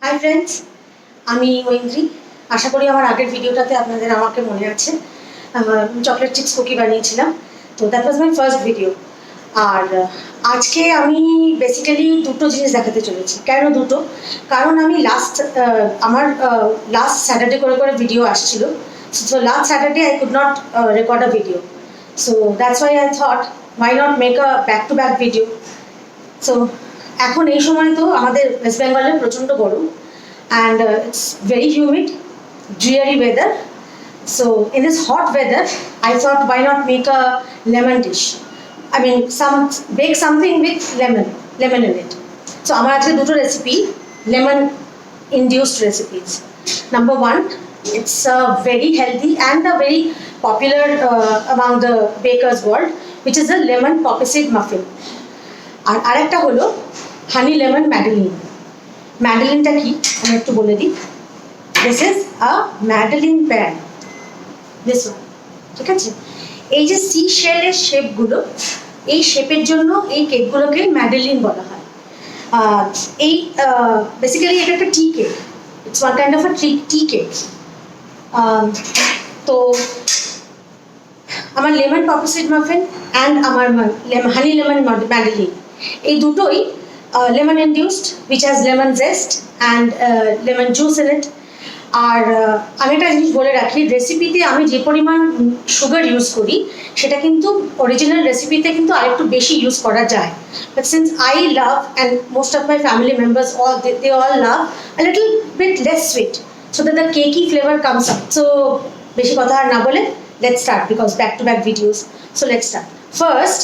Hi friends, আমি ঐন্দ্রি। আশা করি আমার আগের ভিডিওটাতে আপনাদের আমাকে মনে আছে। চকলেট চিপস কুকি বানিয়েছিলাম, তো that was my first video. আর আজকে আমি বেসিক্যালি দুটো জিনিস দেখাতে চলেছি। কেন দুটো? কারণ আমি আমার লাস্ট স্যাটারডে করে ভিডিও আসছিল। So last Saturday I could not record a video, so that's why I thought why not make a back to back video. So এখন এই সময় তো আমাদের ওয়েস্ট বেঙ্গলে প্রচণ্ড গরম, and it's very humid, dreary weather. So in this hot weather, I thought why not make a lemon dish? I mean, bake something with lemon in it. So আমার আজকে দুটো recipe, lemon induced recipes. Number one, it's very healthy and a very popular among the bakers world, which is a lemon poppy-seed muffin. আর আরেকটা হলো honey lemon madeleine. ম্যাডেলিনটা কি আমি একটু বলে দিই। This is a Madeleine pan, this one, ঠিক আছে? এই যে সি শেলের শেপগুলো, এই শেপের জন্য এই কেকগুলোকে ম্যাডেলিন বলা হয়। এই বেসিক্যালি এটা একটা tea cake, it's one kind of a tea cake. তো আমার লেমন পপি-সিড মাফিন অ্যান্ড আমার হানি লেমন ম্যাডেলিন, এই দুটোই lemon induced, which has lemon zest and lemon juice in it. আর আমি একটা জিনিস বলে রাখি, রেসিপিতে আমি যে পরিমাণ সুগার ইউজ করি সেটা কিন্তু অরিজিনাল রেসিপিতে কিন্তু আরেকটু বেশি ইউজ করা যায়, but since I love and most of my family members they all love a little bit less sweet, so that the cakey flavor comes up. So বেশি কথা আর না বলে let's start, because back to back videos. So let's start. First,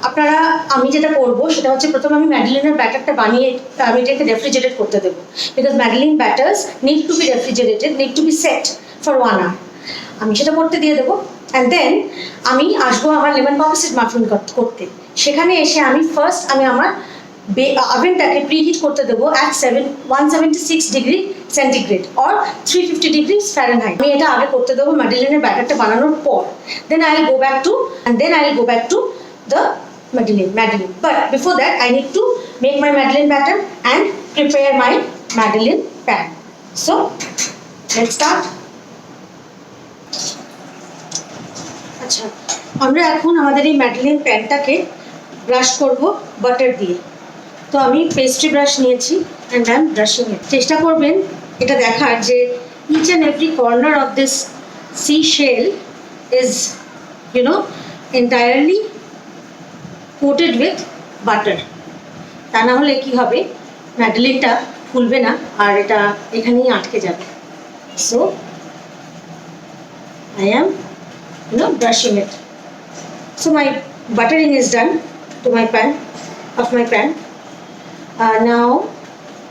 আপনারা, আমি যেটা করবো সেটা হচ্ছে প্রথমে আমি ম্যাডেলিনের ব্যাটারটা বানিয়ে আমি এটাকে রেফ্রিজারেট করতে দেবো, because Madeleine batters need to be refrigerated, need to be set for 1 hour। আমি সেটা করতে দিয়ে দেবো, অ্যান্ড দেন আমি আসবো আমার লেমন পপি-সিড মাফিন করতে। সেখানে এসে আমি ফার্স্ট আমার ওভেনটাকে প্রিহিট করতে দেবো at 176 degree centigrade or 350 degree Fahrenheit. আমি এটা আগে করতে দেবো ম্যাডেলিনের ব্যাটারটা বানানোর পর। Then I will go back to the Madeleine. But before that, I need to make my Madeleine batter and prepare my Madeleine pan. So let's start. আচ্ছা, আমরা এখন আমাদের এই ম্যাডেলিন প্যানটাকে ব্রাশ করব বাটার দিয়ে। তো আমি পেস্ট্রি ব্রাশ নিয়েছি and I am brushing it. চেষ্টা করবেন এটা দেখার যে each and every corner of this sea shell is entirely coated with butter. তা না হলে কি হবে, ম্যাডেলিনটা ফুলবে না আর এটা এখানেই আটকে যাবে। So I am brushing it. So my buttering is done to my pan. Now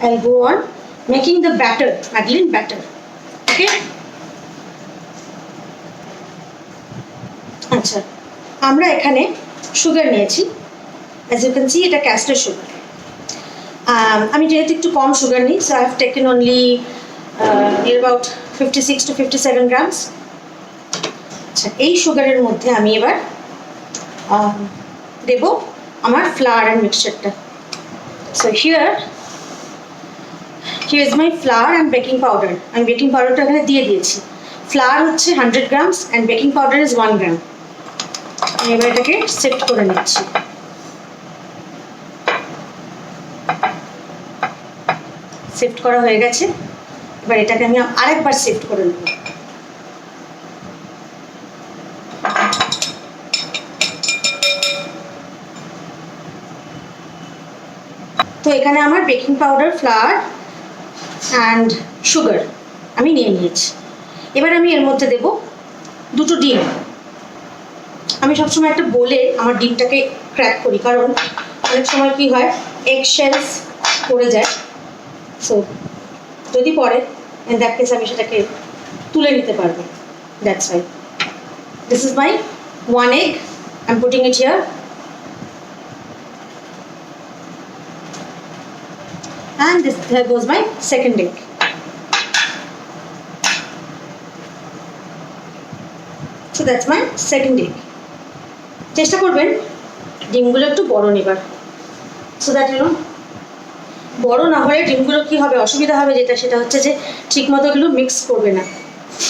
I'll go on making the batter, Madeleine batter. Okay? আচ্ছা, আমরা এখানে সুগার নিয়েছি, অ্যাজ ইউ ক্যান সি এটা ক্যাস্টার সুগার। আমি যেহেতু একটু কম সুগার নিই, so I have taken only near about 56 to 57 grams. আচ্ছা, এই সুগারের মধ্যে আমি এবার দেব আমার ফ্লাওয়ার অ্যান্ড মিক্সচারটা। So here is my flour and baking powder. আমি বেকিং পাউডারটা এখানে দিয়ে দিয়েছি। ফ্লাওয়ার হচ্ছে 100 grams and baking powder is 1 gram. আমি এবার এটাকে সিফট করে নিচ্ছি। সিফট করা হয়ে গেছে, এবার এটাকে আমি আরেকবার সিফট করে নেব। তো এখানে আমার baking powder, flower and sugar আমি নিয়ে নিয়েছি। এবার আমি এর মধ্যে দেব দুটো ডিম। আমি সবসময় একটা বলে আমার ডিমটাকে ক্র্যাক করি, কারণ অনেক সময় কি হয়, এগ শেলস পড়ে যায়। সো যদি পড়ে, ইন দ্যাট কেস আমি সেটাকে তুলে নিতে পারবো। That's why this is my 1 egg. I am putting it here, and there goes my second egg. So that's my second egg. চেষ্টা করবেন ডিমগুলো একটু বড় নেবার, সো দ্যাট বড় না হলে ডিমগুলো কী হবে, অসুবিধা হবে যেটা, সেটা হচ্ছে যে ঠিকমতো এগুলো মিক্স করবে না,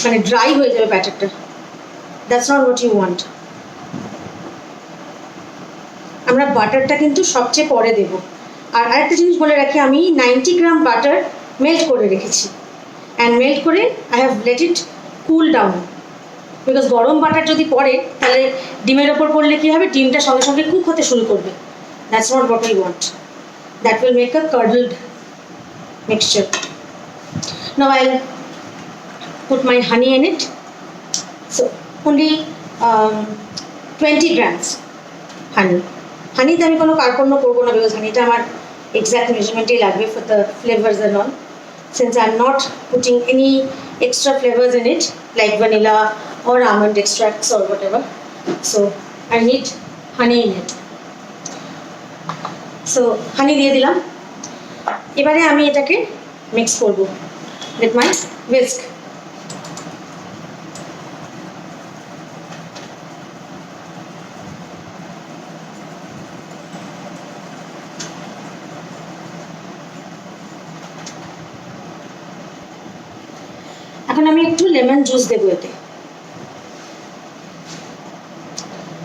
মানে ড্রাই হয়ে যাবে ব্যাটারটা। That's not what you want. আমরা বাটারটা কিন্তু সবচেয়ে পরে দেবো। আর আরেকটা জিনিস বলে রাখি, আমি 90 গ্রাম বাটার মেল্ট করে রেখেছি, অ্যান্ড মেল্ট করে I have let it cool down, because গরম বাটার যদি পড়ে তাহলে ডিমের ওপর পড়লে কী হবে, ডিমটা সঙ্গে সঙ্গে কুক হতে শুরু করবে। That's not what I want. That will make a curdled mixture. Now I'll put my honey in it. So only 20 grams honey. হানিতে আমি কোনো কার্পণ্য করবো না, বিকজ হানিটা আমার এক্সাক্ট মেজারমেন্টেই লাগবে for the flavours and all, since I'm not putting any extra flavors in it like vanilla or almond extracts or whatever, so I need honey in it. So honey দিয়ে দিলাম। এবারে আমি এটাকে mix করব with my whisk. এখন আমি একটু lemon juice দেবো এতে।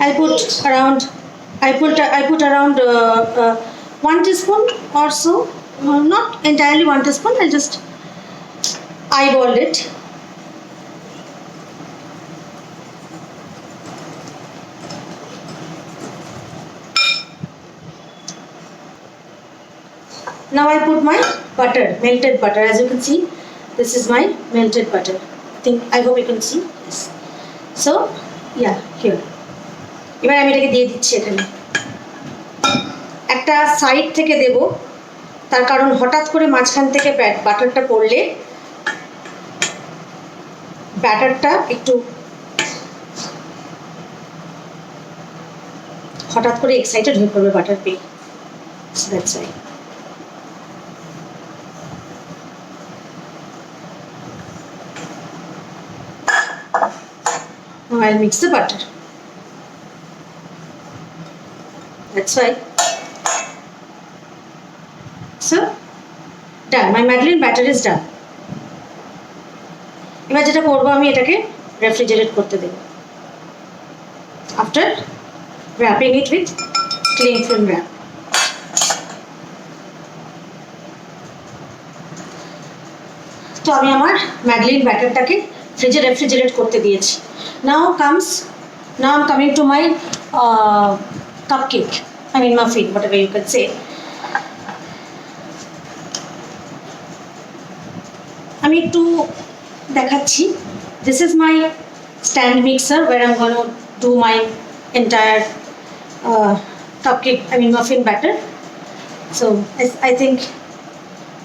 I put around 1 teaspoon or so, not entirely 1 teaspoon. I'll just eyeball it. Now I put my butter, melted butter. As you can see, this is my melted butter. I hope you can see. Yes. So yeah, here. এবার আমি এটাকে দিয়ে দিচ্ছি এখানে। একটা side থেকে দেব, তার কারণ হঠাৎ করে মাঝখান থেকে বাটারটা পড়লে ব্যাটারটা একটু হঠাৎ করে এক্সাইটেড হয়ে পড়বে বাটার পেয়ে। So that's why. Now I'll mix the butter. That's why. So done. My Madeleine batter is done. এবার যেটা করবো, আমি এটাকে রেফ্রিজারেট করতে দেব after wrapping it with cling film wrap. তো আমি আমার ম্যাডলিন ব্যাটারটাকে ফ্রিজে রেফ্রিজারেট করতে দিয়েছি। Now I'm coming to my cupcake, muffin, whatever you can say. আমি একটু দেখাচ্ছি। This is my stand mixer where I'm going to do my entire cupcake, muffin batter. So I think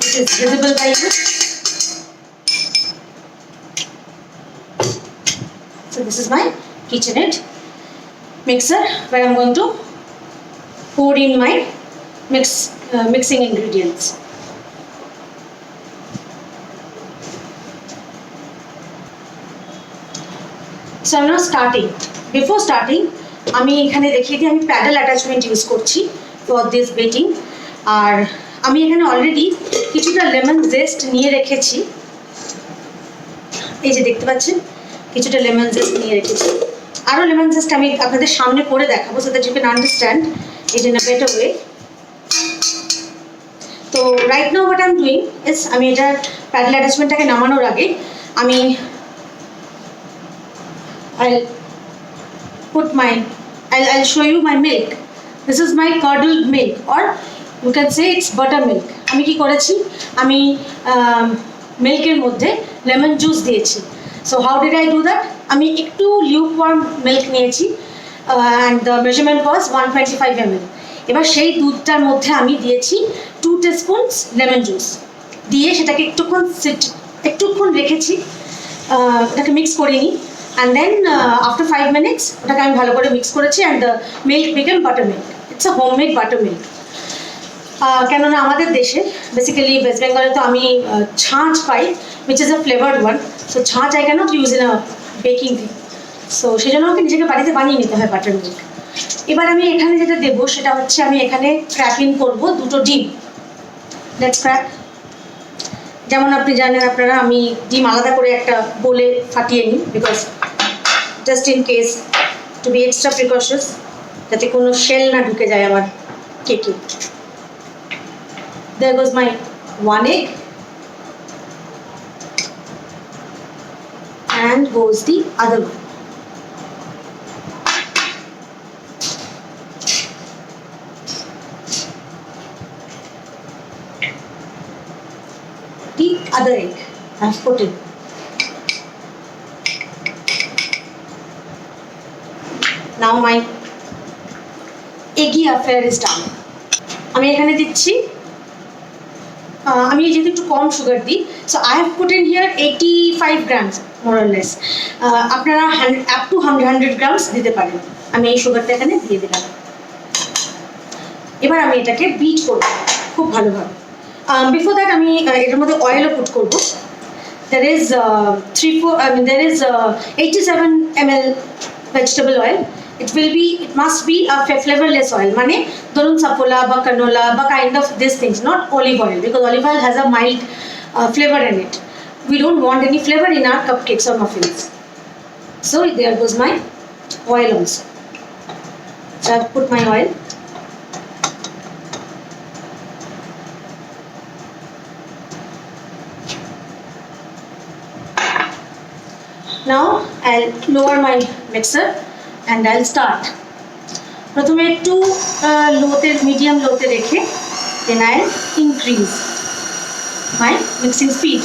it is visible by you. So this is my KitchenAid mixer where I'm going to pour in my mixing ingredients. So I'm now starting. Before starting, আমি এখানে দেখিয়ে দিই, আমি pedal attachment use করছি for this betting. আর আমি এখানে already কিছুটা lemon জেস্ট নিয়ে রেখেছি, এই যে দেখতে পাচ্ছেন কিছুটা লেমন জেস্ট নিয়ে রেখেছি। আরও লেমন জেস্ট আমি আপনাদের সামনে করে দেখাবো, so that you can understand it in a better way. তো right now what I am doing is, আমি এটা প্যাডেল অ্যাটাচমেন্টটাকে নামানোর আগে আমি I'll show you my milk. This is my curdled milk, or you can say it's buttermilk. আমি কি করেছি, আমি মিল্কের মধ্যে লেমন জুস দিয়েছি। So how did I do that? আমি একটু lukewarm milk নিয়েছি, and the measurement was 125 ml. এবার সেই দুধটার মধ্যে আমি দিয়েছি 2 teaspoons লেমন জুস, দিয়ে সেটাকে একটুক্ষণ রেখেছি, ওটাকে মিক্স করিনি। And then after 5 minutes ওটাকে আমি ভালো করে মিক্স করেছি, and the milk became buttermilk. It's a homemade buttermilk. কেননা আমাদের দেশে বেসিক্যালি ওয়েস্ট বেঙ্গলে তো আমি ছাঁচ পাই, which is a flavored one. So ছাঁচ I cannot use in a baking thing. So সেই জন্য আমাকে নিজেকে বাড়িতে বানিয়ে নিতে হয় বাটারমিল্ক। এবার আমি এখানে যেটা দেবো সেটা হচ্ছে, আমি এখানে ক্র্যাক ইন করবো 2টো ডিম। Let's crack. যেমন আপনি জানেন আপনারা, আমি ডিম আলাদা করে একটা বোলে ফাটিয়ে নিই, because just in case, to be extra precautious, যাতে কোনো শেল না ঢুকে যায় আমার কেকে। There goes my 1 egg, and goes the other one. The other egg I have put in. Now my eggy affair is done. আমি এখানে দিচ্ছি, আমি যেহেতু একটু কম সুগার দিই, so I have put in here 85 grams more or less. আপনারা up to 100 grams দিতে পারেন। আমি এই সুগারটা এখানে দিয়ে দিলাম। এবার আমি এটাকে বিট করব খুব ভালোভাবে। বিফোর দ্যাট আমি এটার মধ্যে অয়েলও পুট করবো। There is 87 ml vegetable oil. It must be a flavorless oil. মানে ধরুন sapola বা canola বা kind of these things, not olive oil, because olive oil has a mild flavor in it. We don't want any flavor in our cupcakes or muffins. So there goes my oil also. So I've put my oil. Now I'll lower my mixer and I'll start. প্রথমে একটু medium লোতে রেখে then I'll increase my mixing speed.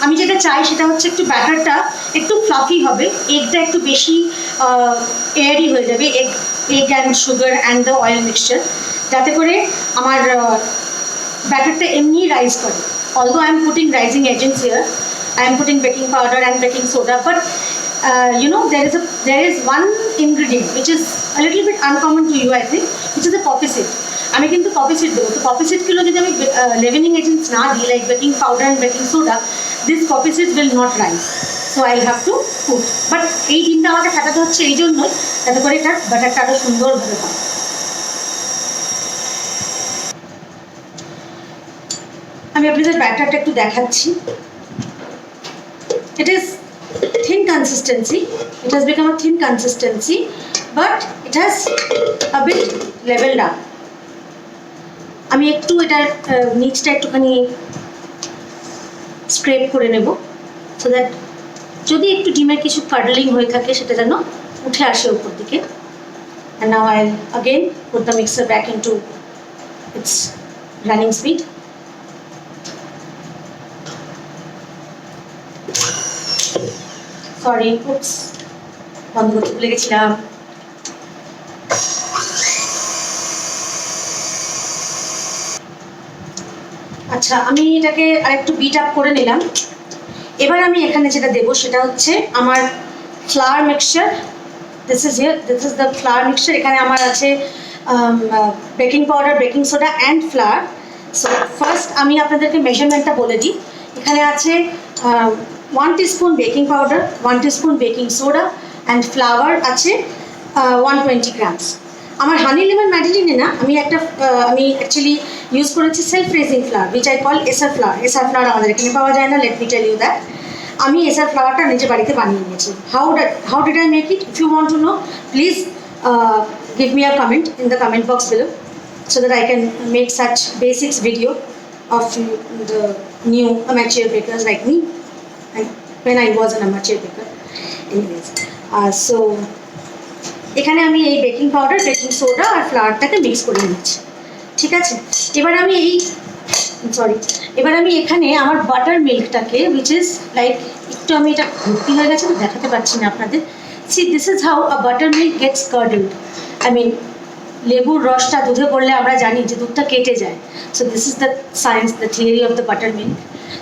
আমি যেটা চাই সেটা হচ্ছে একটু ব্যাটারটা একটু ফ্লাফি হবে, এগটা একটু বেশি এয়ারি হয়ে যাবে, egg and sugar and the oil mixture, যাতে করে আমার ব্যাটারটা এমনি রাইজ করে। Although I am putting rising agents here, I am putting baking powder and baking soda, but there is one ingredient which is a little bit uncommon to you, I think, which is the poppyseed. আমি কিন্তু পপিসিড দেবো, তো পপিসিডগুলো যদি আমি লেভেনিং agents না দিই, like baking powder and baking soda, this poppyseed will not rise, so I have to put. But এই ডিমটা আমাকে ফাটাতে হচ্ছে এই জন্যই, যাতে করে এটার ব্যাটারটা আরও সুন্দরভাবে হয়। আমি আপনাদের ব্যাটারটা একটু দেখাচ্ছি। It is thin consistency. It has become a thin consistency, but it has a bit leveled up. আমি একটু এটার নিচটা একটুখানি স্ক্রেপ করে নেব, সো দ্যাট যদি একটু ডিমের কিছু কার্ডলিং হয়ে থাকে সেটা যেন উঠে আসে উপর দিকে। And now I'll again put the mixer back into its running speed. Sorry, oops, বন্ধ করতে ভুলে গেছিলাম। আচ্ছা, আমি এটাকে আরেকটু বিট আপ করে নিলাম। এবার আমি এখানে যেটা দেবো সেটা হচ্ছে আমার flower mixture. This is the flower mixture. এখানে আমার আছে baking powder, baking soda and flower. So first আমি আপনাদেরকে মেজারমেন্টটা বলে দিই। এখানে আছে 1 teaspoon baking powder, 1 teaspoon baking soda and flower আছে 120 গ্রামস। আমার হানি লেমন ম্যাডেলিনে না, আমি অ্যাকচুয়ালি ইউজ করেছি self raising flower, which I call SR flower. SR flower আমাদের এখানে পাওয়া যায় না, late me tell you that. আমি এসআর ফ্লাওয়ারটা নিজে বাড়িতে বানিয়ে নিয়েছি। How did I make it? If you want to know, please give me a comment in the comment box below, so that I can make such basics video of the new amateur bakers like me, and when I was an amateur baker. Anyways, so এখানে আমি এই baking powder, baking soda আর ফ্লাওয়ারটাকে mix করে নিচ্ছি, ঠিক আছে? এবার আমি এখানে আমার বাটার মিল্কটাকে, উইচ ইজ লাইক, একটু আমি এটা ভর্তি হয়ে গেছে তো দেখাতে পারছি না আপনাদের। See, this is how a buttermilk gets curdled. I mean, লেবুর রসটা দুধে পড়লে আমরা জানি যে দুধটা কেটে যায়। So this is the science, the theory of the buttermilk.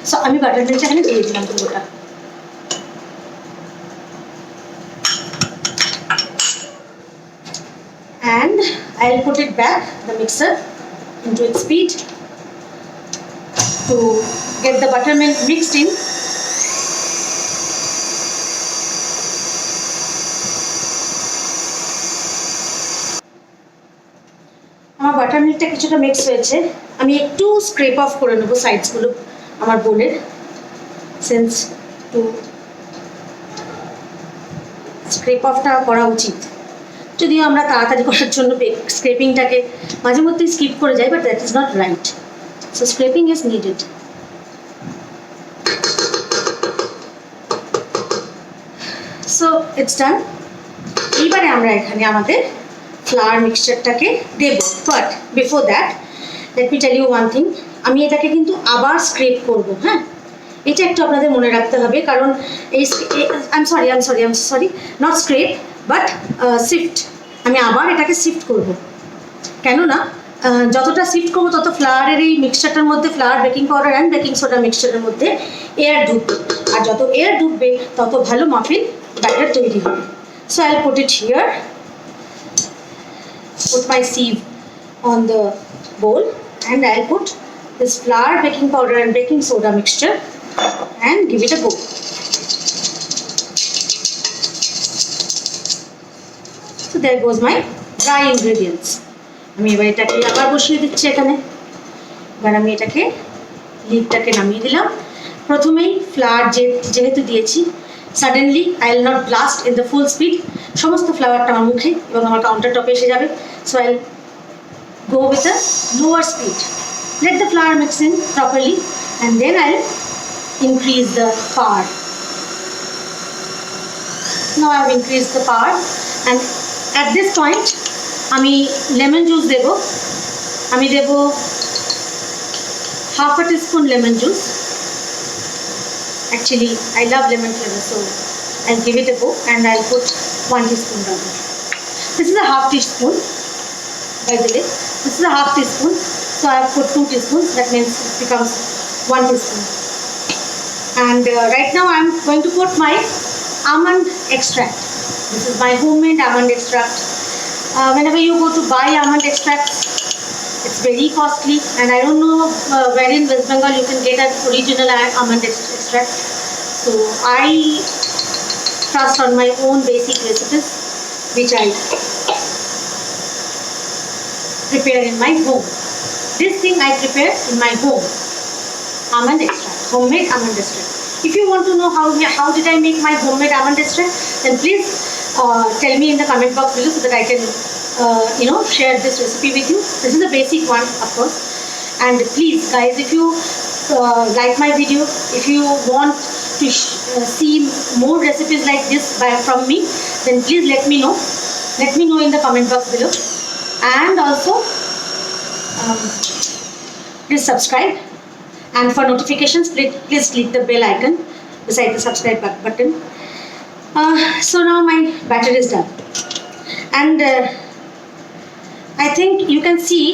So আমি বাটারমিল্কটা এখানে দিয়ে দিলাম পুরোটা। And I'll put it back, the mixer, into its speed to get the buttermilk mixed in. আমার বাটার মিল্কটা কিছুটা মিক্স হয়েছে। আমি একটু স্ক্রেপ অফ করে নেবো সাইডসগুলো আমার বোলের, সেন্স টু স্ক্রেপ অফটা করা উচিত, যদিও আমরা তাড়াতাড়ি করার জন্য স্ক্রেপিংটাকে মাঝে মধ্যেই স্কিপ করে যাই, but that is not right, so scraping is needed. So it's done. এইবারে আমরা এখানে আমাদের ফ্লাওয়ার মিক্সচারটাকে দেব, but before that let me tell you one thing, আমি এটাকে কিন্তু আবার স্ক্রেপ করব। হ্যাঁ, এটা একটু আপনাদের মনে রাখতে হবে, কারণ এই I am sorry not scrap but shift, আমি আবার এটাকে সিফট করব। কেননা যতটা সিফট করবো তত ফ্লাওয়ারের এই মিক্সচারটার মধ্যে, flour baking powder and baking soda মিক্সচারের মধ্যে এয়ার ঢুকবে, আর যত এয়ার ঢুকবে তত ভালো মাফিন ব্যাটার তৈরি হবে। So I will put it here, put my sieve on the bowl, and I'll put this flour, baking powder and baking soda mixture and give it a go. So there goes my dry ingredients. আমি এবার এটাকে আবার বসিয়ে দিচ্ছি এখানে। এবার আমি এটাকে লিডটাকে নামিয়ে দিলাম। প্রথমেই ফ্লাওয়ার যেহেতু দিয়েছি, suddenly I will not blast in the full speed, সমস্ত ফ্লাওয়ারটা আমার মুখে এবং আমার কাউন্টার টপে এসে যাবে। So I will go with a lower speed. Let the flour mix in properly, and then I'll increase the power. Now I've increased the power, and at this point আমি lemon juice দেব। আমি দেব half a teaspoon lemon juice. Actually I love lemon flavor, so I'll give it a go, and I'll put 1 teaspoon rather. This is a half teaspoon, by the way. This is a half teaspoon, so I have put 2 teaspoons. That means it becomes 1 teaspoon. And right now I am going to put my almond extract. This is my homemade almond extract. Whenever you go to buy almond extract, it's very costly, and I don't know where in West Bengal you can get an original almond extract. So I trust on my own basic recipes, which I prepare in my home. This thing I prepare in my home. Almond extract, homemade almond extract. If you want to know how did I make my homemade almond extract, then please tell me in the comment box below, so that I can share this recipe with you. This is a basic one, of course. And please guys, if you like my video, if you want to see more recipes like this from me, then please let me know. Let me know in the comment box below. And also please subscribe, and for notifications please click the bell icon beside the subscribe button. So now my batter is done, and I think you can see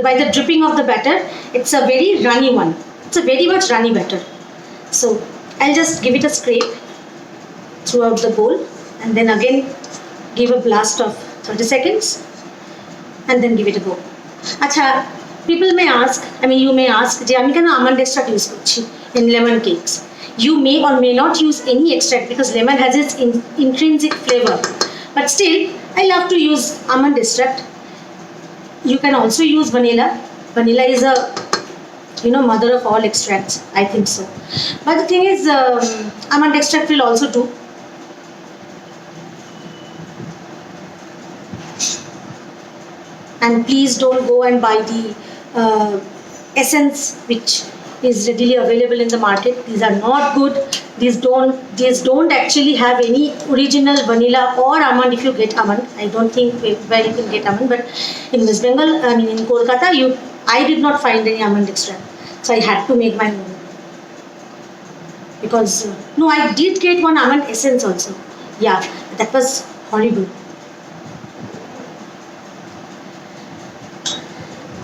by the dripping of the batter, it's a very runny one. It's a very much runny batter. So I'll just give it a scrape throughout the bowl, and then again give a blast of 30 seconds, and then give it a go. Acha, people may ask, you may ask, je ami keno almond extract use korchi in lemon cakes. You may or may not use any extract, because lemon has its intrinsic flavor, but still I love to use almond extract. You can also use vanilla. Vanilla is a mother of all extracts, I think so. But the thing is, almond extract will also do. And please don't go and buy the essence which is readily available in the market. These are not good. These don't actually have any original vanilla or almond. If you get almond, I don't think where you can get almond, but in West Bengal, in Kolkata, I did not find any almond extract, so I had to make my own. Because no, I did get one almond essence also. Yeah, that was horrible.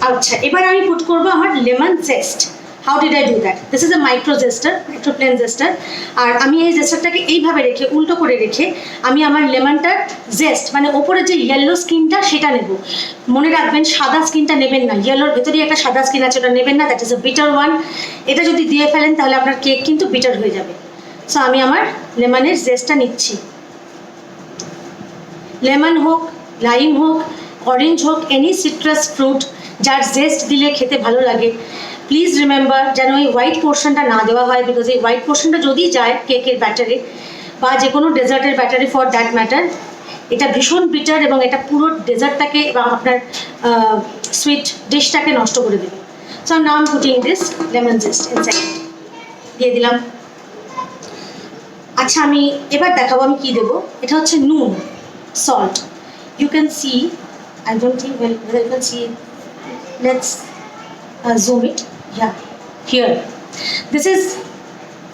আচ্ছা, এবার আমি put করব আমার lemon zest. How did I do that? This is a micro plane zester. আর আমি এই জেস্টারটাকে এইভাবে রেখে, উল্টো করে রেখে, আমি আমার লেমনটার জেস্ট, মানে ওপরে যে ইয়েলো স্কিনটা সেটা নেব। মনে রাখবেন, সাদা স্কিনটা নেবেন না, ইয়েলোর ভেতরেই একটা সাদা স্কিন আছে, ওটা নেবেন না, that is a bitter one. এটা যদি দিয়ে ফেলেন তাহলে আপনার কেক কিন্তু বিটার হয়ে যাবে। সো আমি আমার লেমনের জেস্টটা নিচ্ছি। লেমন হোক, লাইম হোক, অরেঞ্জ হোক, এনি সিট্রাস ফ্রুট যার জেস্ট দিলে খেতে ভালো লাগে। প্লিজ রিমেম্বার যেন এই হোয়াইট পোর্শনটা না দেওয়া হয়, বিকজ এই হোয়াইট পোর্শনটা যদি যায় কেকের ব্যাটারে বা যে কোনো ডেজার্টের ব্যাটারে ফর দ্যাট ম্যাটার, এটা ভীষণ বিটার এবং এটা পুরো ডেজার্টটাকে বা আপনার সুইট ডিশটাকে নষ্ট করে দেবে। So now I am putting this lemon zest inside, দিয়ে দিলাম। আচ্ছা, আমি এবার দেখাবো আমি কী দেবো। এটা হচ্ছে নুন, salt. You can see, I don't think whether you can see it. Let's zoom it. Yeah, here. This is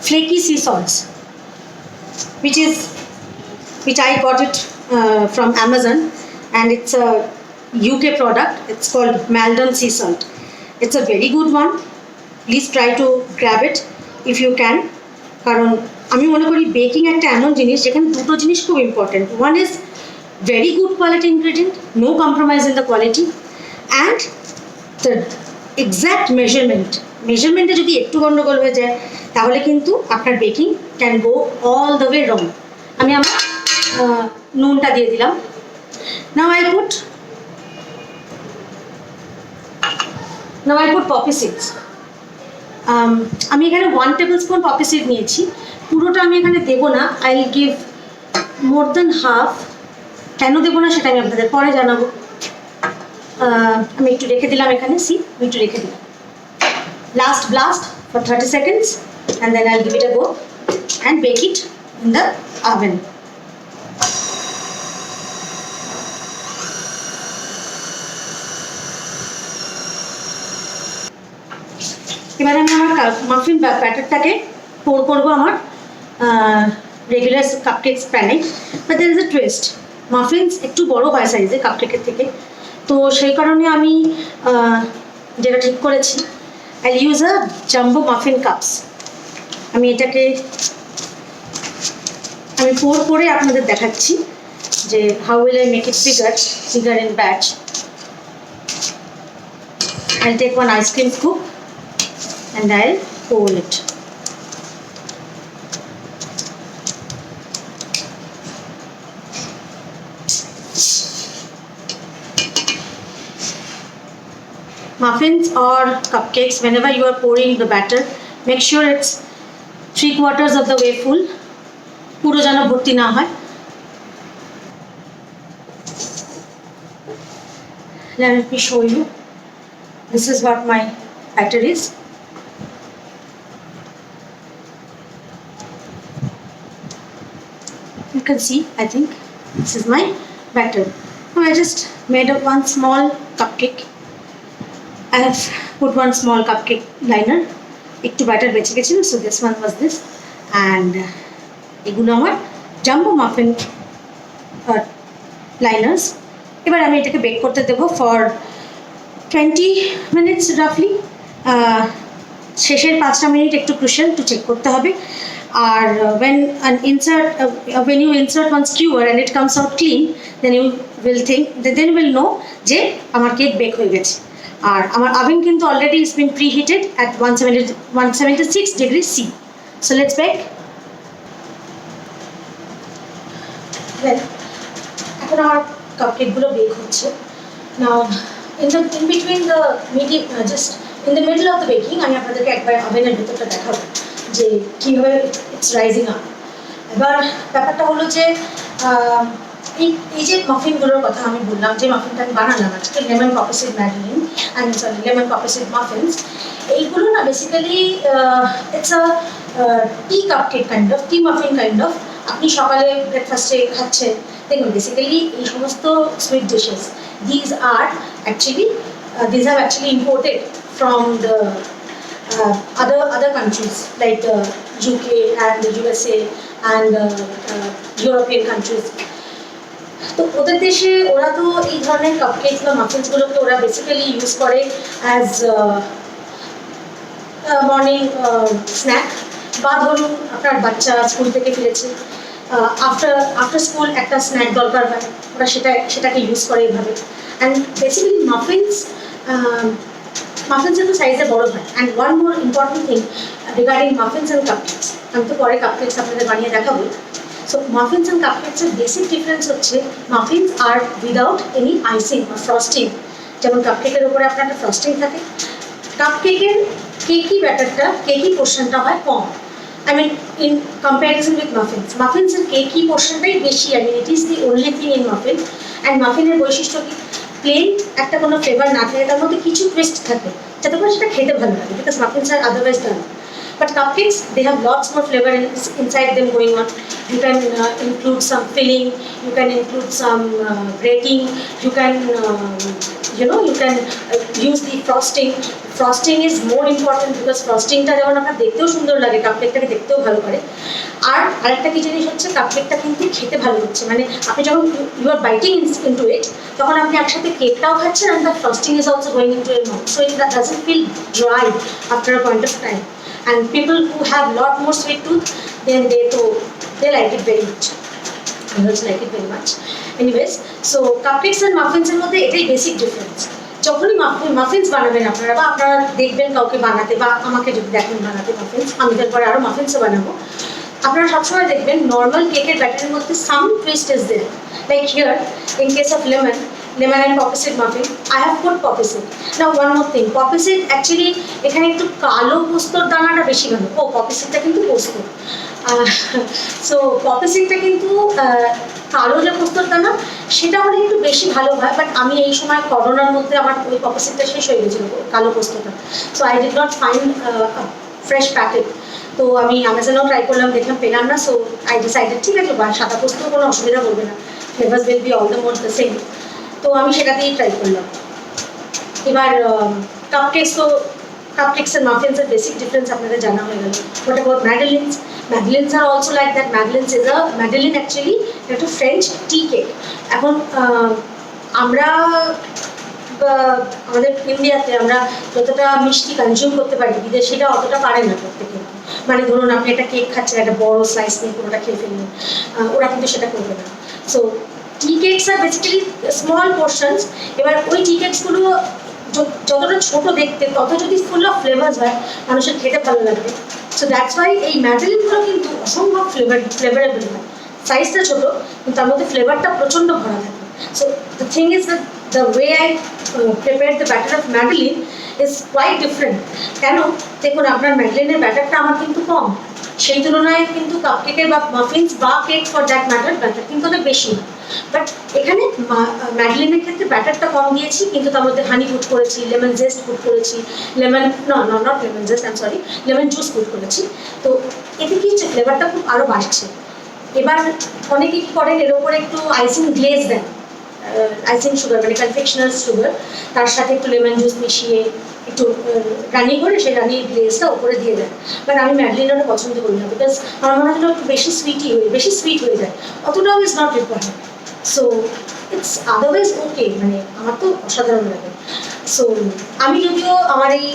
flaky sea salts, which I got it from Amazon, and it's a UK product. It's called Madeleine sea salt. It's a very good one. Please try to grab it if you can. কারণ আমি মনে করি baking একটা এমন জিনিস যেখানে দুটো জিনিস খুব important. One is very good quality ingredient, no compromise in the quality, and the exact measurement যদি একটু গন্ডগোল হয়ে যায় তাহলে কিন্তু আপনার baking can go all the way wrong. আমি আমার নুনটা দিয়ে দিলাম। Now I put poppy seeds. আমি এখানে 1 tablespoon পপি সিড নিয়েছি। পুরোটা আমি এখানে দেবো না, I will give more than half. কেন দেবো না সেটা আমি আপনাদের পরে জানাবো। আমি একটু রেখে দিলাম এখানে, আমি একটু রেখে দিলাম। Last blast for 30 seconds and then I'll give it a go and bake it in the oven. এবারে আমি আমার মাফিন ব্যাটারটাকে পোর করবো আমার রেগুলার কাপকেকস প্যানে। But there is a twist, muffins একটু বড় হয় সাইজে কাপকেকের থেকে, তো সেই কারণে আমি যেটা ঠিক করেছি, I use a jumbo muffin cups. আমি এটাকে পোর করে আপনাদের দেখাচ্ছি যে how will I make it bigger in batch. I take one ice cream scoop and I'll pour it. Muffins or cupcakes, whenever you are pouring the batter, make sure it's 3/4 of the way full. পুরো যেন ভর্তি না হয়। Let me show you. This is what my batter is. You can see, I think this is my batter. Now I just made up one small cupcake. I have put one small cupcake liner. একটু batter বেঁচে গেছিল, so this one was this, and এগুলো আমার jumbo muffin liners. এবার আমি এটাকে bake করতে দেবো ফর 20 minutes রাফলি। শেষের 5টা মিনিট একটু ক্রুশিয়াল, একটু চেক করতে হবে। আর when you insert one skewer and it comes out clean, then you will know যে আমার কেক বেক হয়ে গেছে। আর আমার oven কিন্তু already is been preheated at 176 degrees C. So let's bake. এখন আমার কাপকেকগুলো বেক হচ্ছে। Now in between the medium, just in the middle of the baking, আমি আপনাদেরকে একবার ওভেনের ভেতরটা দেখাবো যে কীভাবে ইটস রাইজিং আপ। এবার ব্যাপারটা হলো যে এই যে মাফিনগুলোর কথা আমি বললাম, যে মাফিনটা আমি বানালাম আজকে, লেমন পপিসিড ম্যাডেলিন লেমন পপিসিড মাফিনস, এইগুলো না basically it's a T cupcake kind of, T muffin kind of. আপনি সকালে ব্রেকফাস্টে খাচ্ছেন, দেখুন বেসিক্যালি এই সমস্ত sweet dishes these have actually imported from the other countries like the UK and the USA and European countries. তো ওদের দেশে ওরা তো এই ধরনের কাপকেকস বা মাফিনসগুলোকে ওরা বেসিক্যালি ইউজ করে অ্যাজ মর্নিং স্ন্যাক, বা ধরুন আপনার বাচ্চা স্কুল থেকে ফিরেছে, আফটার স্কুল একটা স্ন্যাক দরকার হয়, ওরা সেটাকে ইউজ করে এইভাবে। অ্যান্ড বেসিক্যালি মাফিনস এর সাইজে বড় হয়। And one more important thing regarding muffins and cupcakes, আমি তো পরে কাপকেকস আপনাদের বানিয়ে দেখাবো। সো মাফিনস অ্যান্ড কাপকেকসের বেসিক ডিফারেন্স হচ্ছে muffins are without any icing বা ফ্রস্টিং, যেমন কাপকেকের উপরে আপনার একটা ফ্রস্টিং থাকে, কাপকেকের কেকি ব্যাটারটা, কেকি পোর্শনটা হয় কম। I mean, in comparison with muffins এর কেকি পোর্শনটাই বেশি। I mean, it is the only thing in muffin. And muffin-এর বৈশিষ্ট্য কি, প্লেন একটা কোনো ফ্লেভার না থাকে, তার মধ্যে কিছু টুইস্ট থাকে যাতে করে সেটা খেতে ভালো লাগে, because muffins are otherwise done. But cupcakes, they have lots more flavor inside them going on. You can include some filling, you can include some grating, you can you can use the frosting. Frosting is more important because frostingটা যেমন আপনার দেখতেও সুন্দর লাগে, কাপকেকটাকে দেখতেও ভালো করে। আর আরেকটা কি জিনিস হচ্ছে, কাপকেকটা কিন্তু খেতে ভালো হচ্ছে, মানে আপনি যখন you are biting into it, তখন আপনি একসাথে কেকটাও খাচ্ছেন and the frosting is also going into your mouth, so it doesn't feel dry after a point of time. And people who have lot more sweet tooth, then they like it very much. I also like it very much. Anyways, so cupcakes and muffins এর মধ্যে এটাই basic difference. যখনই মাফিন্স বানাবেন আপনারা, বা আপনারা দেখবেন কাউকে বানাতে, বা আমাকে যদি দেখেন বানাতে মাফিন্স, আমি তারপরে আরও মাফিন্সও বানাবো, আপনারা সবসময় দেখবেন নর্মাল কেকের ব্যাটারের মধ্যে some twist is there. Like here in case of lemon and poppyseed muffin, I have put poppyseed. Now one more thing, poppyseed actually এখানে একটু কালো পোস্তর দানাটা বেশি ভালো। poppyseedটা কিন্তু পোস্ত, সো পপিসিডটা কিন্তু কালো যে পোস্তর দানা সেটা হলে একটু বেশি ভালো হয়। বাট আমি এই সময় করোনার মধ্যে আমার ওই পপিসিডটা শেষ হয়ে গেছিল, কালো পোস্তটা, so I did not find fresh packet. তো আমি অ্যামাজনেও ট্রাই করলাম, দেখলাম পেলাম না, সো আই ডিসাইডেড ঠিক আছে সাদা পোস্ত কোনো অসুবিধা করবে না, flavours will be all the more the same. তো আমি সেটা দিয়েই ট্রাই করলাম। এবার cupcakes and muffins এর বেসিক ডিফারেন্স আপনাদের জানা হয়ে গেল। What about Madeleines? Madeleines are also like that. Madeleine actually একটা ফ্রেঞ্চ টি কেক। এখন আমরা আমাদের ইন্ডিয়াতে আমরা যতটা মিষ্টি কনজিউম করতে পারি, বিদেশিরা অতটা পারে না করতে। কিন্তু মানে ধরুন আপনি একটা কেক খাচ্ছেন, একটা বড় স্লাইস নিয়ে পুরোটা খেয়ে ফেললেন, ওরা কিন্তু সেটা করবে না। সো টি কেকস আর বেসিক্যালি স্মল পোর্শনস। এবার ওই টি কেকসগুলো যতটা ছোট দেখতে, তত যদি ফুল অফ ফ্লেভার্স হয়, মানুষের খেতে ভালো লাগবে। সো দ্যাটস ওয়াই এই ম্যাডেলিনগুলো কিন্তু অসম্ভব ফ্লেভারেবল হয়। সাইজটা ছোট কিন্তু তার মধ্যে ফ্লেভারটা প্রচণ্ড ভরা থাকে। So the thing is that the way I prepare the batter of madeleine is quite different. কেন দেখুন, আপনার ম্যাডেলিনের ব্যাটারটা আমার কিন্তু কম, সেই তুলনায় কিন্তু কাপকেকের বা মাফিন্স বা কেক ফর দ্যাট ব্যাটার কিন্তু অনেক বেশি হয়। বাট এখানে ম্যাডেলিনের ক্ষেত্রে ব্যাটারটা কম দিয়েছি, কিন্তু তার মধ্যে হানি পুট করেছি, লেমন জেস্ট পুট করেছি, not lemon zest, lemon juice put করেছি। তো এতে কি হচ্ছে, ফ্লেভারটা খুব আরও বাড়ছে। এবার অনেকে কী করেন, এর ওপরে একটু আইসিং গ্লেজ দেন, আইসিং সুগার মানে কনফেকশনাল সুগার, তার সাথে একটু লেমন জুস মিশিয়ে একটু রানি করে সেই রানি গ্লেজটা ওপরে দিয়ে দেন। বাট আমি ম্যাডেলিনটা পছন্দ করি না, বিকজ আমার মনে হয় একটু বেশি সুইট হয়ে যায়, অতটাও is not required. So it's otherwise okay, মানে আমার তো অসাধারণ লাগে। সো আমি যদিও আমার এই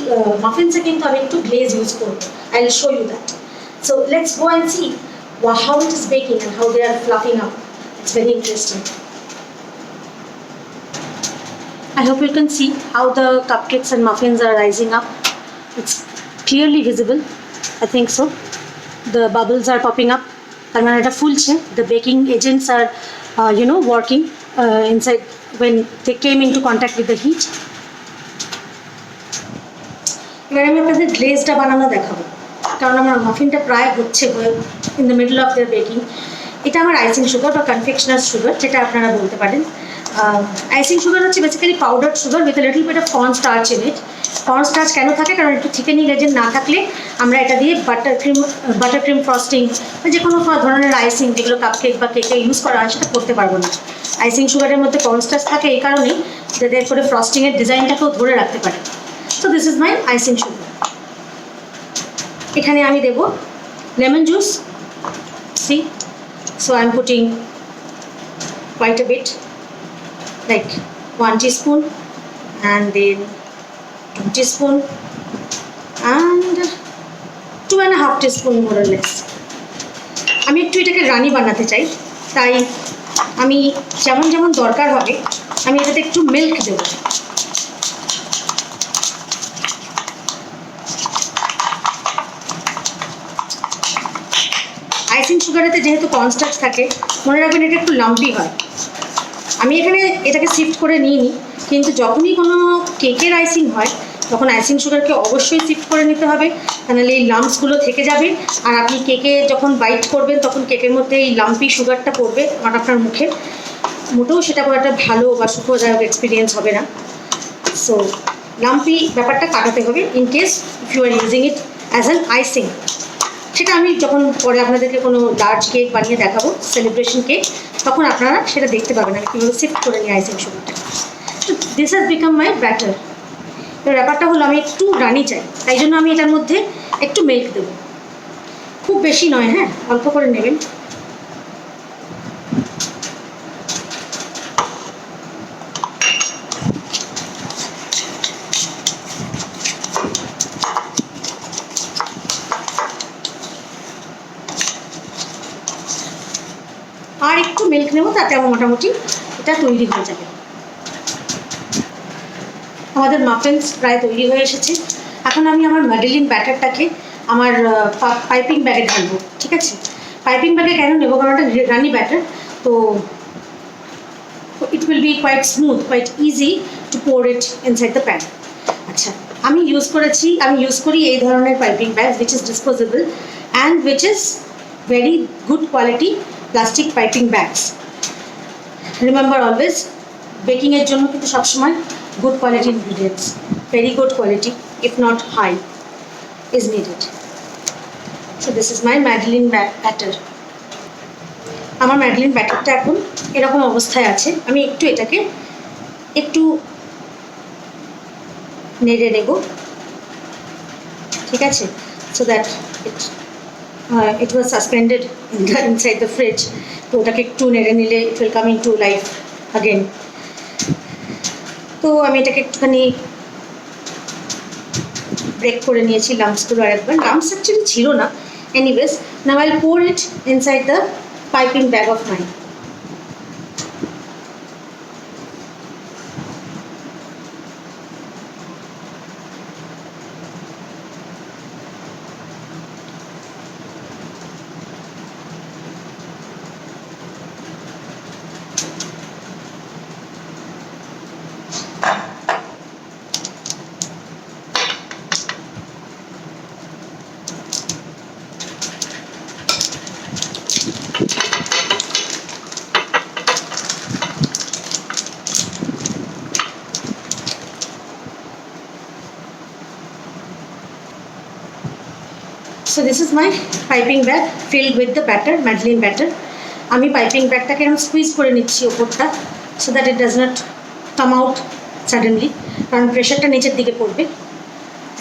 মাফিন্সে কিন্তু আমি একটু গ্লেজ ইউজ করবো, I will show you that. So let's go and see how it is baking and how they are fluffing up. It's very interesting. I hope you can see how the cupcakes and muffins are rising up. It's clearly visible, I think so. The bubbles are popping up. And when it fullche, the baking agents are working inside when they came into contact with the heat. এবার আমি আপনাদের গ্লেজটা বানানো দেখাবো, কারণ আমার মাফিনটা প্রায় হচ্ছে in the middle of the baking. এটা আমার আইসিং সুগার বা কনফেকশনাল সুগার, যেটা আপনারা বলতে পারেন। আইসিং সুগার হচ্ছে basically powder sugar with little bit of corn starch in it. Corn starch কেন থাকে, কারণ একটু থিকেনিং এজেন্ট না থাকলে আমরা এটা দিয়ে বাটার ক্রিম ফ্রস্টিং বা যে কোনো ধরনের আইসিং যেগুলো কাপকেক বা কেকে ইউজ করা হয় সেটা করতে পারবো না। আইসিং সুগারের মধ্যে কর্ন স্টার্চ থাকে এই কারণেই, যাতে করে ফ্রস্টিংয়ের ডিজাইনটাকেও ধরে রাখতে পারে। So this is my icing sugar. এখানে আমি দেব lemon juice, see, so I am putting quite a bit, like 1 teaspoon and then 2 teaspoon and 2.5 teaspoon more or less. আমি একটু এটাকে রানি বানাতে চাই, তাই আমি যেমন যেমন দরকার হবে আমি এটাতে একটু মিল্ক দেবো। আইসিং সুগারেতে যেহেতু কর্নস্টার্চ থাকে, মনে রাখবেন এটা একটু লাম্পি হয়। আমি এখানে এটাকে শিফট করে নিই, কিন্তু যখনই কোনো কেকের আইসিং হয় তখন আইসিং সুগারকে অবশ্যই সিফট করে নিতে হবে, তাহলে এই লাম্পসগুলো থেকে যাবে আর আপনি কেকে যখন বাইট করবেন তখন কেকের মধ্যে এই লাম্পি সুগারটা পড়বে আর আপনার মুখে, মোটেও সেটা কোনো একটা ভালো বা সুখদায়ক এক্সপিরিয়েন্স হবে না। সো লাম্পি ব্যাপারটা কাটাতে হবে in case if you are using it as an icing. সেটা আমি যখন পরে আপনাদেরকে কোনো লার্জ কেক বানিয়ে দেখাবো, সেলিব্রেশন কেক, তখন আপনারা সেটা দেখতে পাবেন আমি কীভাবে সিফট করে নিই আইসিং সুগারটা। This has become my batter. এবার ব্যাপারটা হলো আমি একটু রানি চাই, তাই জন্য আমি এটার মধ্যে একটু মিল্ক দেবো, খুব বেশি নয়, হ্যাঁ, অল্প করে নেবেন। আর একটু মিল্ক নেব, তাতে আমার মোটামুটি এটা তৈরি হয়ে যাবে। আমাদের মাফিনস প্রায় তৈরি হয়ে এসেছে। এখন আমি আমার ম্যাডেলিন ব্যাটারটাকে আমার পাইপিং ব্যাগে ঢালবো, ঠিক আছে? পাইপিং ব্যাগে কেন নেবো, কারণ এটা রানি ব্যাটার, তো it will be quite smooth, quite easy to pour it inside the pan. আচ্ছা, আমি ইউজ করি এই ধরনের piping bag which is disposable and which is very good quality plastic piping bags. Remember always, বেকিংয়ের জন্য কিন্তু সবসময় good quality ingredients, very good quality, if not high, is needed. So this is my Madeleine batter. আমার Madeline ব্যাটারটা এখন এরকম অবস্থায় আছে। আমি এটাকে একটু নেড়ে নেব, ঠিক আছে? So that it was suspended inside the fridge, তো ওটাকে একটু নেড়ে নিলে it will come into life again. তো আমি এটাকে একটুখানি ব্রেক করে নিয়েছি লাম্পসগুলো আরেকবার। লাম্পস অ্যাকচুয়ালি ছিল না, anyways. Now I'll pour it inside the piping bag of mine. So this is my piping bag filled with the batter, Madeleine batter. আমি পাইপিং ব্যাগটাকে এরকম স্কুইজ করে নিচ্ছি ওপরটা, so that it does not come out suddenly, কারণ প্রেশারটা নিচের দিকে পড়বে।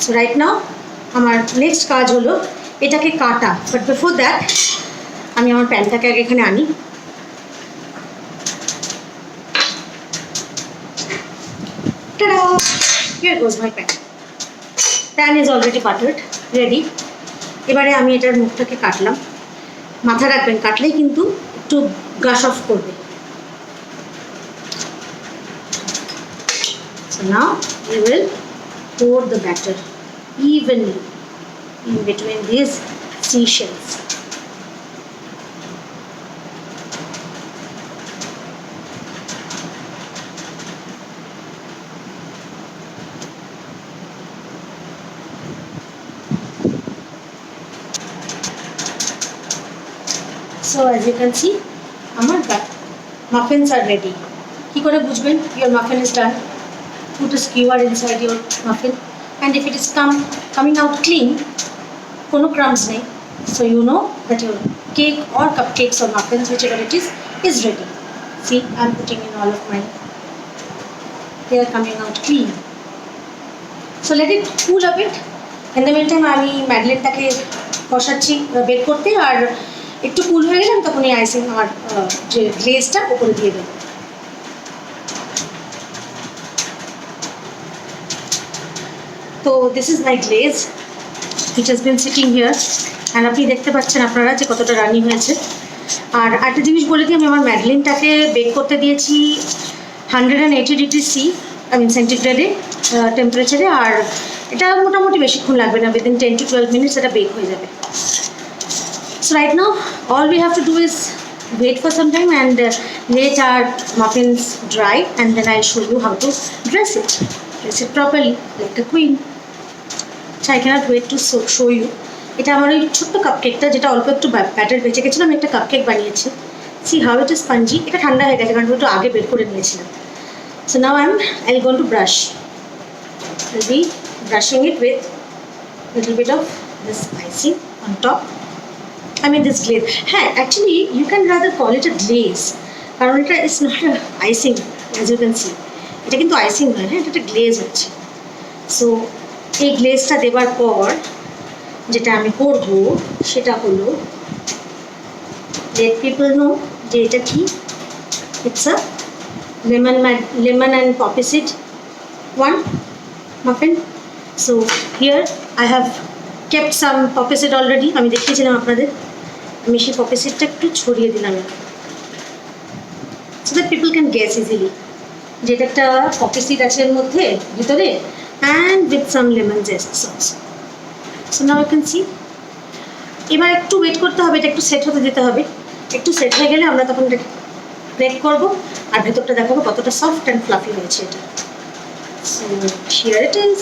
So right now আমার নেক্সট কাজ হলো এটাকে কাটা, বাট বিফোর দ্যাট আমি আমার প্যানটাকে আগে এখানে আনি। Ta-da! Here goes my pan. Pan is already buttered, ready. এবারে আমি এটার মুখটাকে কাটলাম। মাথা রাখবেন, কাটলেই কিন্তু একটু গাশ অফ করবে। So now we will pour the batter evenly in between these seashells. So as you can see, আমার muffins are ready. কি করে বুঝবেন your muffin is done? Put a skewer inside your muffin, and if it is coming out clean, কোনো crumbs নেই, so you know that your cake or cupcakes or muffins, whichever it is ready. See, I'm putting in all of mine. They are coming out clean. So let it cool a bit. In the meantime, আমি ম্যাডেলিনটাকে বসাচ্ছি bake করতে, আর একটু কুল হয়ে গেলাম তখন এই icing আমার যে গ্লেজটা উপরে দিয়ে দেবো। তো this is my glaze which has been sitting here, and আপনি দেখতে পাচ্ছেন আপনারা যে কতটা রানি হয়েছে। আর একটা জিনিস বলে দিই, আমি আমার ম্যাডেলিনটাকে বেক করতে দিয়েছি 180 ডিগ্রি সি, আই মিন সেন্টিগ্রেডে টেম্পারেচারে, আর এটা মোটামুটি বেশিক্ষণ লাগবে না, উইদিন 10 to 12 minutes এটা বেক হয়ে যাবে। So right now all we have to do is wait for some time and let our muffins dry, and then I'll show you how to dress it. Dress it properly like a queen. So I cannot wait to show you. এটা আমার ওই ছোট্ট কাপকেকটা, যেটা অল্প একটু batter বেঁচে গেছিলো, আমি একটা কাপকেক বানিয়েছি। C how it is spongy. এটা ঠান্ডা হয়ে গেছে কারণ একটু আগে বের করে নিয়েছিলাম। So now I'll go to brush. I'll be brushing it with little bit of this icing on top. I mean this glaze. হ্যাঁ, actually you can rather call it a glaze, কারণ এটা is not a icing as you can see. এটা কিন্তু icing নয়, হ্যাঁ, এটা একটা glaze হচ্ছে। সো এই গ্লেজটা দেওয়ার পর যেটা আমি করব সেটা হলো let people know যে এটা কি। It's a lemon and poppy-seed one muffin. So here I have kept some poppy-seed already. আমি দেখিয়েছিলাম আপনাদের। আমি সেই poppy-seedটা একটু ছড়িয়ে দিলাম so that people can guess easily যে এটা একটা poppy-seed আছে এর মধ্যে ভিতরে, and with some lemon zest sauce. So now you can see. এবার একটু ওয়েট করতে হবে, এটা একটু সেট হতে দিতে হবে। একটু সেট হয়ে গেলে আমরা তখন এটা ব্রেক করবো আর ভেতরটা দেখাবো কতটা সফট অ্যান্ড ফ্লাফি হয়েছে এটা। So here it is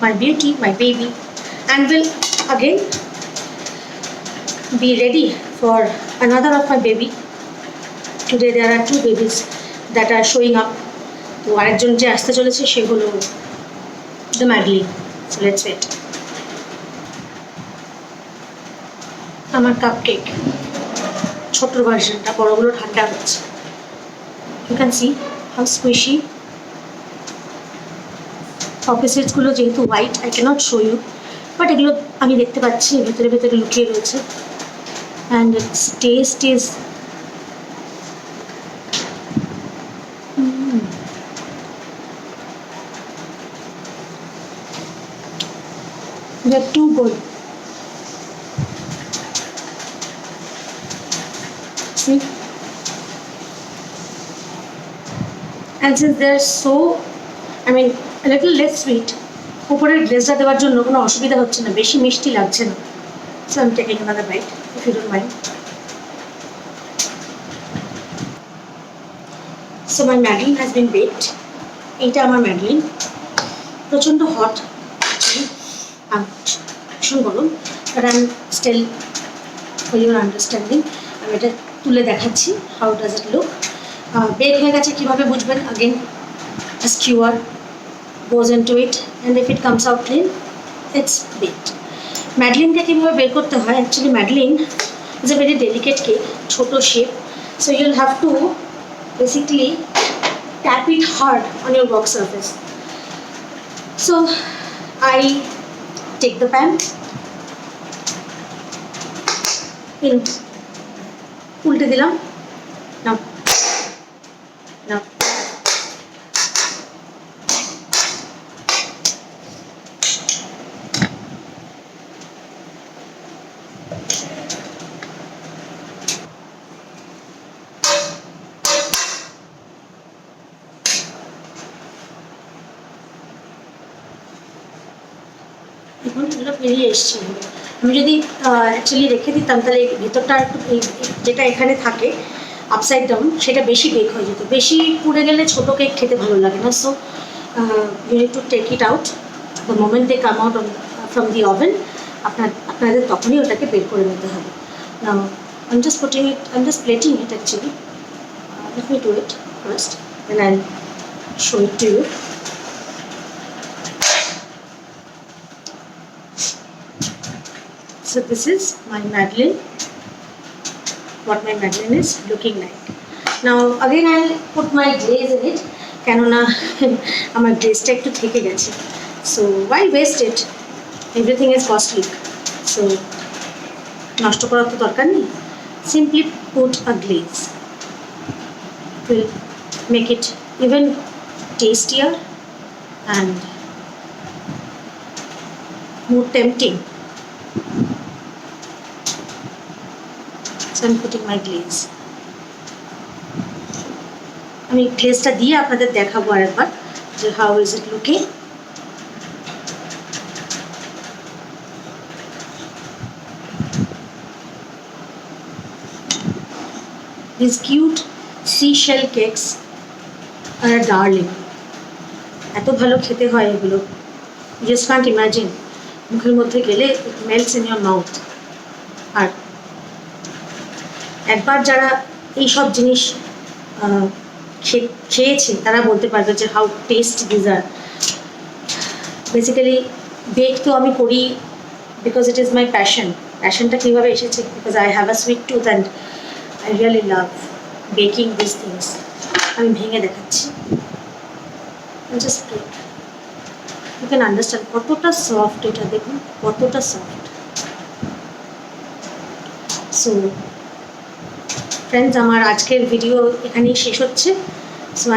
my beauty, my baby, and will again be ready for another of my baby. Today there are two babies that are showing up. তো আরেকজন যে আসতে চলেছে সে হলো the Madeleine. So let's wait. আমার cupcake ছোট ভার্সনটা, বড়গুলো ঠান্ডা হচ্ছে। You can see how squishy. Poppy-seeds গুলো যেহেতু white, I cannot show you, but এগুলো আমি দেখতে পাচ্ছি ভেতরে ভেতরে লুকিয়ে রয়েছে, and its taste is they're too good. See? And since they're so, I mean, a little less sweet, উপরের গ্লেজটা দেওয়ার জন্য কোনো অসুবিধা হচ্ছে না, বেশি মিষ্টি লাগছে না। So I'm taking another bite, if you don't mind. So my Madeleine has been baked. এইটা আমার Madeleine, প্রচণ্ড হট, ভীষণ গরম, but I'm still, for your understanding, আমি এটা তুলে দেখাচ্ছি how does it look. Bake হয়ে গেছে কীভাবে বুঝবেন? Again, a skewer goes into it, and if it comes out clean, it's baked. Madeleine-কে কীভাবে বের করতে হয়? Actually Madeleine is a very delicate cake, ছোটো shape, so you'll have to basically tap it hard on your work surface. So I take the pan, উল্টে দিলাম, now এখন এগুলো বেরিয়ে এসছে। আমি যদি অ্যাকচুয়ালি রেখে দিতাম তাহলে ভেতরটা একটু যেটা এখানে থাকে আপসাইড ডাউন, সেটা বেশি বেক হয়ে যেত। বেশি পুড়ে গেলে ছোটো কেক খেতে ভালো লাগে না। So you need to take it out the moment they come out from the oven. আপনাদের তখনই ওটাকে বের করে নিতে হবে। নাও I'm just plating it actually. Let me do it first, then I'll show it to you. So this is my Madeleine, what my Madeleine is looking like. Now again I'll put my glaze in it, কেননা আমার গ্লেজটা একটু থেকে গেছে। So why waste it? Everything is costly, so নষ্ট করার তো দরকার নেই। Simply put a glaze, will make it even tastier and more tempting. So I'm putting my glaze. আমি গ্লেজটা দিয়ে আপনাদের দেখাবো আরেকবার যে how is it looking. These cute seashell cakes are a darling. এত ভালো খেতে হয় এগুলো, you just can't imagine. মুখের মধ্যে গেলে it melts in your mouth. আর একবার যারা এই সব জিনিস খেয়েছে তারা বলতে পারবে যে how taste these are. Basically bake তো আমি করি বিকজ ইট ইজ মাই প্যাশনটা কীভাবে এসেছে, because I have a sweet tooth and I really love baking this things. আমি ভেঙে দেখাচ্ছি, just cake, you can understand কতটা সফট এটা, দেখুন কতটা সফট। সো ফ্রেন্ডস, আমার আজকের ভিডিও এখানেই শেষ হচ্ছে।